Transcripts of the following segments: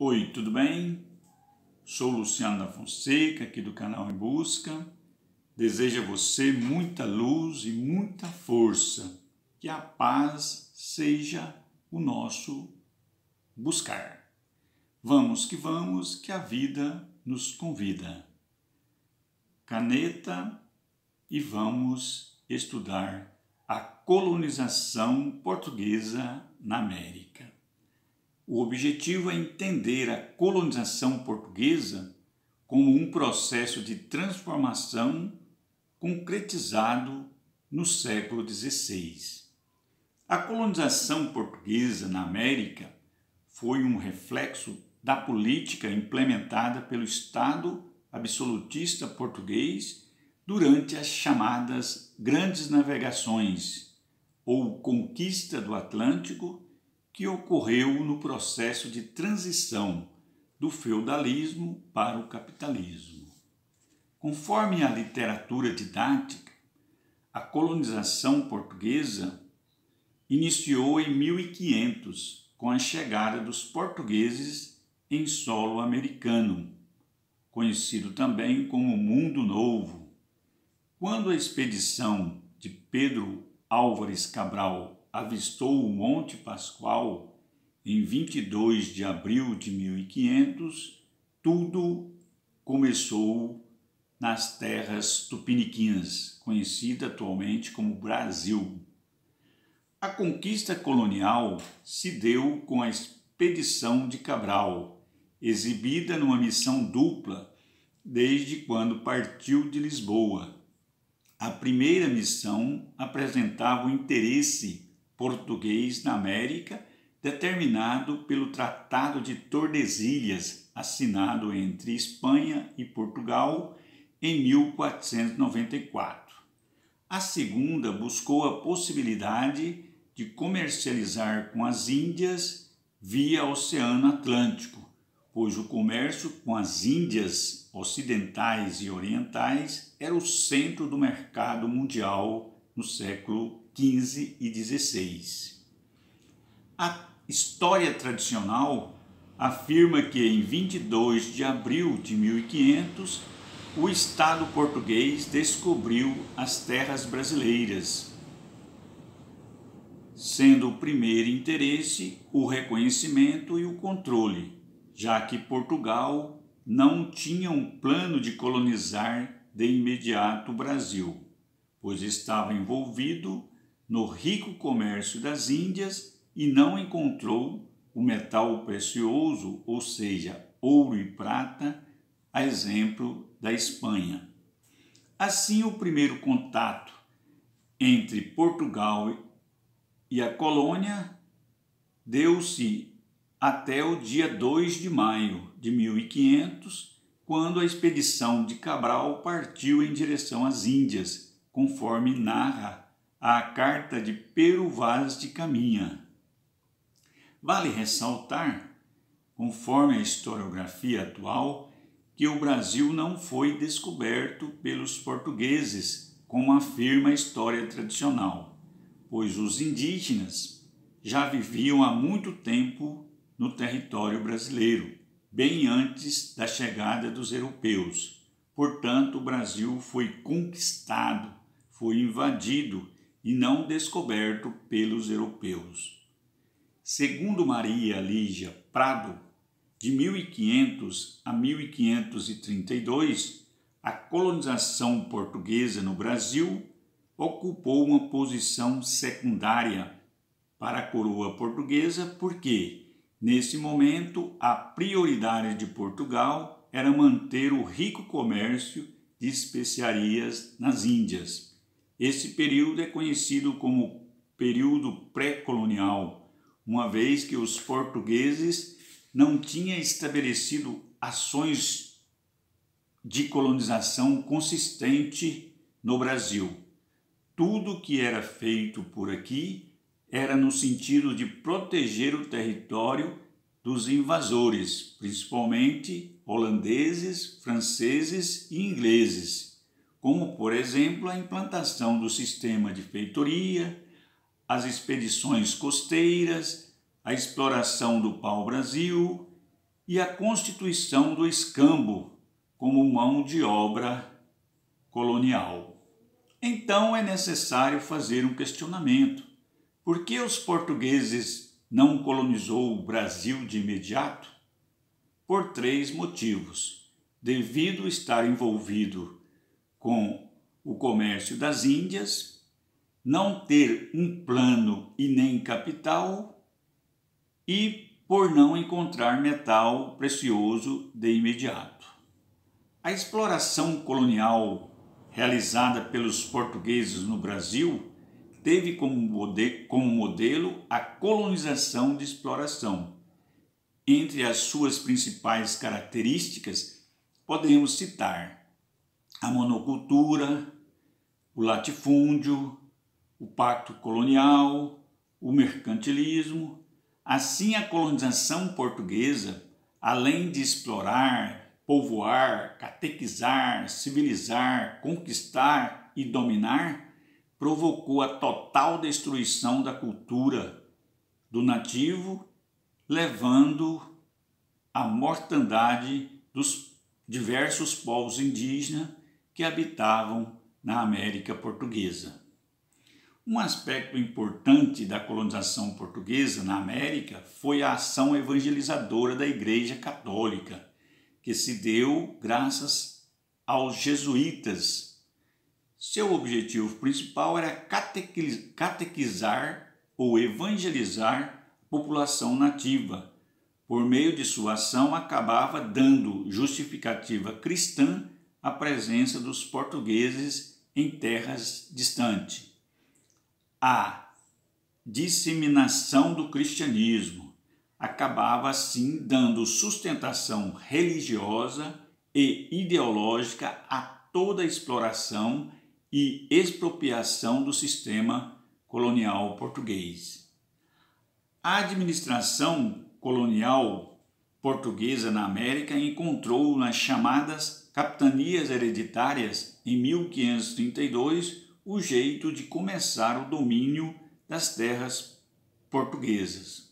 Oi, tudo bem? Sou Luciano da Fonseca, aqui do canal Em Busca. Desejo a você muita luz e muita força. Que a paz seja o nosso buscar. Vamos, que a vida nos convida. Caneta e vamos estudar a colonização portuguesa na América. O objetivo é entender a colonização portuguesa como um processo de transformação concretizado no século XVI. A colonização portuguesa na América foi um reflexo da política implementada pelo Estado absolutista português durante as chamadas Grandes Navegações, ou Conquista do Atlântico, que ocorreu no processo de transição do feudalismo para o capitalismo. Conforme a literatura didática, a colonização portuguesa iniciou em 1500, com a chegada dos portugueses em solo americano, conhecido também como Mundo Novo. Quando a expedição de Pedro Álvares Cabral avistou o Monte Pascoal em 22 de abril de 1500, tudo começou nas terras tupiniquins, conhecida atualmente como Brasil. A conquista colonial se deu com a expedição de Cabral, exibida numa missão dupla desde quando partiu de Lisboa. A primeira missão apresentava o interesse português na América, determinado pelo Tratado de Tordesilhas, assinado entre Espanha e Portugal em 1494. A segunda buscou a possibilidade de comercializar com as Índias via Oceano Atlântico, pois o comércio com as Índias ocidentais e orientais era o centro do mercado mundial no século XV e XVI. A história tradicional afirma que em 22 de abril de 1500, o Estado português descobriu as terras brasileiras, sendo o primeiro interesse o reconhecimento e o controle, já que Portugal não tinha um plano de colonizar de imediato o Brasil, pois estava envolvido no rico comércio das Índias e não encontrou o metal precioso, ou seja, ouro e prata, a exemplo da Espanha. Assim, o primeiro contato entre Portugal e a colônia deu-se até o dia 2 de maio de 1500, quando a expedição de Cabral partiu em direção às Índias, conforme narra a Carta de Pero Vaz de Caminha. Vale ressaltar, conforme a historiografia atual, que o Brasil não foi descoberto pelos portugueses, como afirma a história tradicional, pois os indígenas já viviam há muito tempo no território brasileiro, bem antes da chegada dos europeus. Portanto, o Brasil foi conquistado, foi invadido e não descoberto pelos europeus. Segundo Maria Lígia Prado, de 1500 a 1532, a colonização portuguesa no Brasil ocupou uma posição secundária para a coroa portuguesa porque, nesse momento, a prioridade de Portugal era manter o rico comércio de especiarias nas Índias. Esse período é conhecido como período pré-colonial, uma vez que os portugueses não tinham estabelecido ações de colonização consistente no Brasil. Tudo que era feito por aqui era no sentido de proteger o território dos invasores, principalmente holandeses, franceses e ingleses, como, por exemplo, a implantação do sistema de feitoria, as expedições costeiras, a exploração do pau-brasil e a constituição do escambo como mão de obra colonial. Então é necessário fazer um questionamento. Por que os portugueses não colonizou o Brasil de imediato? Por 3 motivos. Devido estar envolvido com o comércio das Índias, não ter um plano e nem capital e por não encontrar metal precioso de imediato. A exploração colonial realizada pelos portugueses no Brasil teve como modelo a colonização de exploração. Entre as suas principais características, podemos citar a monocultura, o latifúndio, o pacto colonial, o mercantilismo. Assim, a colonização portuguesa, além de explorar, povoar, catequizar, civilizar, conquistar e dominar, provocou a total destruição da cultura do nativo, levando à mortandade dos diversos povos indígenas que habitavam na América Portuguesa. Um aspecto importante da colonização portuguesa na América foi a ação evangelizadora da Igreja Católica, que se deu graças aos jesuítas. Seu objetivo principal era catequizar ou evangelizar a população nativa. Por meio de sua ação, acabava dando justificativa cristã à presença dos portugueses em terras distantes. A disseminação do cristianismo acabava assim dando sustentação religiosa e ideológica a toda a exploração e expropriação do sistema colonial português. A administração colonial portuguesa na América encontrou nas chamadas capitanias hereditárias em 1532 o jeito de começar o domínio das terras portuguesas.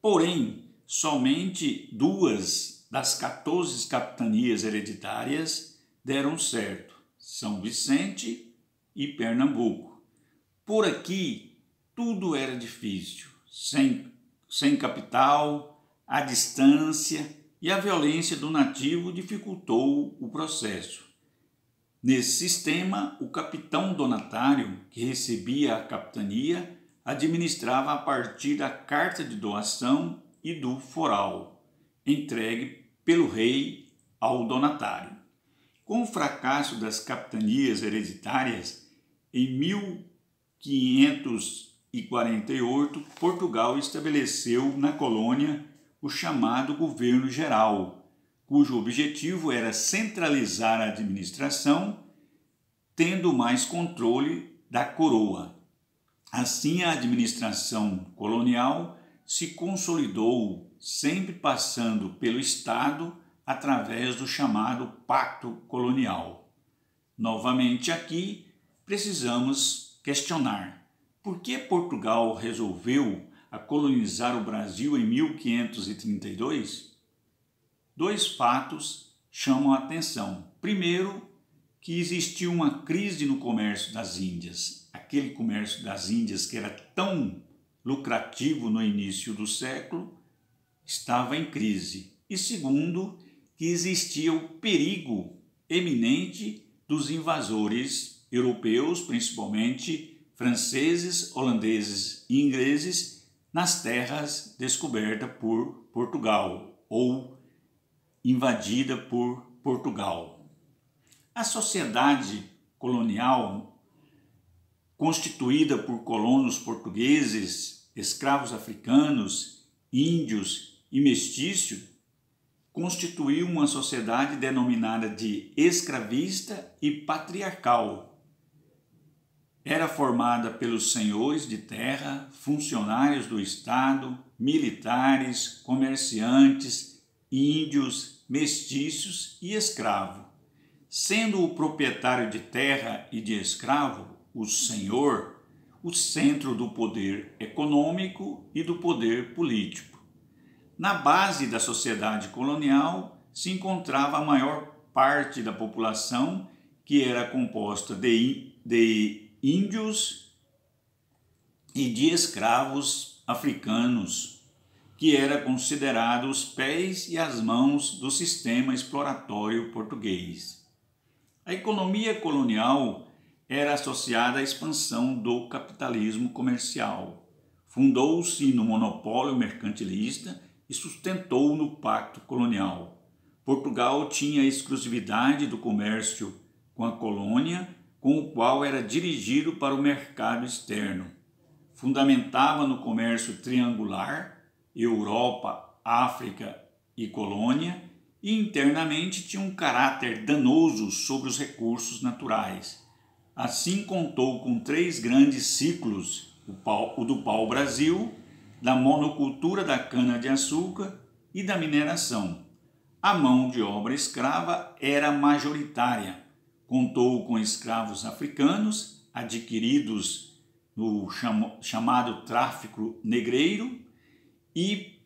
Porém, somente 2 das 14 capitanias hereditárias deram certo, São Vicente e Pernambuco. Por aqui, tudo era difícil, sem capital, a distância e a violência do nativo dificultou o processo. Nesse sistema, o capitão donatário, que recebia a capitania, administrava a partir da carta de doação e do foral, entregue pelo rei ao donatário. Com o fracasso das capitanias hereditárias, em 1548, Portugal estabeleceu na colônia o chamado Governo Geral, cujo objetivo era centralizar a administração, tendo mais controle da coroa. Assim, a administração colonial se consolidou, sempre passando pelo Estado através do chamado Pacto Colonial. Novamente aqui, precisamos questionar: por que Portugal resolveu colonizar o Brasil em 1532? 2 fatos chamam a atenção. Primeiro, que existia uma crise no comércio das Índias. Aquele comércio das Índias que era tão lucrativo no início do século estava em crise. E segundo, que existia o perigo eminente dos invasores europeus, principalmente franceses, holandeses e ingleses, nas terras descobertas por Portugal ou invadida por Portugal. A sociedade colonial, constituída por colonos portugueses, escravos africanos, índios e mestiços, constituiu uma sociedade denominada de escravista e patriarcal. Era formada pelos senhores de terra, funcionários do Estado, militares, comerciantes, índios, mestiços e escravo. Sendo o proprietário de terra e de escravo, o senhor, o centro do poder econômico e do poder político. Na base da sociedade colonial se encontrava a maior parte da população, que era composta de índios e de escravos africanos, que era considerado os pés e as mãos do sistema exploratório português. A economia colonial era associada à expansão do capitalismo comercial. Fundou-se no monopólio mercantilista e sustentou no pacto colonial. Portugal tinha a exclusividade do comércio com a colônia, com o qual era dirigido para o mercado externo. Fundamentava no comércio triangular, Europa, África e colônia, e internamente tinha um caráter danoso sobre os recursos naturais. Assim contou com 3 grandes ciclos, o do pau-brasil, da monocultura da cana-de-açúcar e da mineração. A mão de obra escrava era majoritária. Contou com escravos africanos, adquiridos no chamado tráfico negreiro, e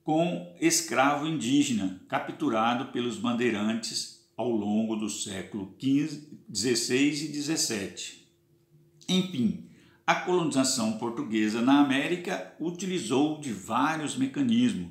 com escravo indígena, capturado pelos bandeirantes ao longo do século XVI e XVII. Enfim, a colonização portuguesa na América utilizou de vários mecanismos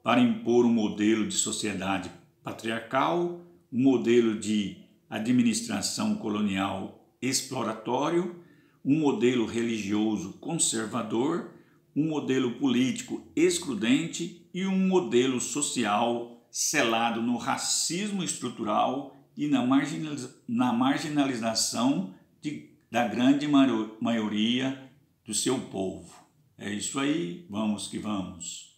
para impor um modelo de sociedade patriarcal, um modelo de administração colonial exploratório, um modelo religioso conservador, um modelo político excludente e um modelo social selado no racismo estrutural e na marginalização da grande maioria do seu povo. É isso aí, vamos que vamos.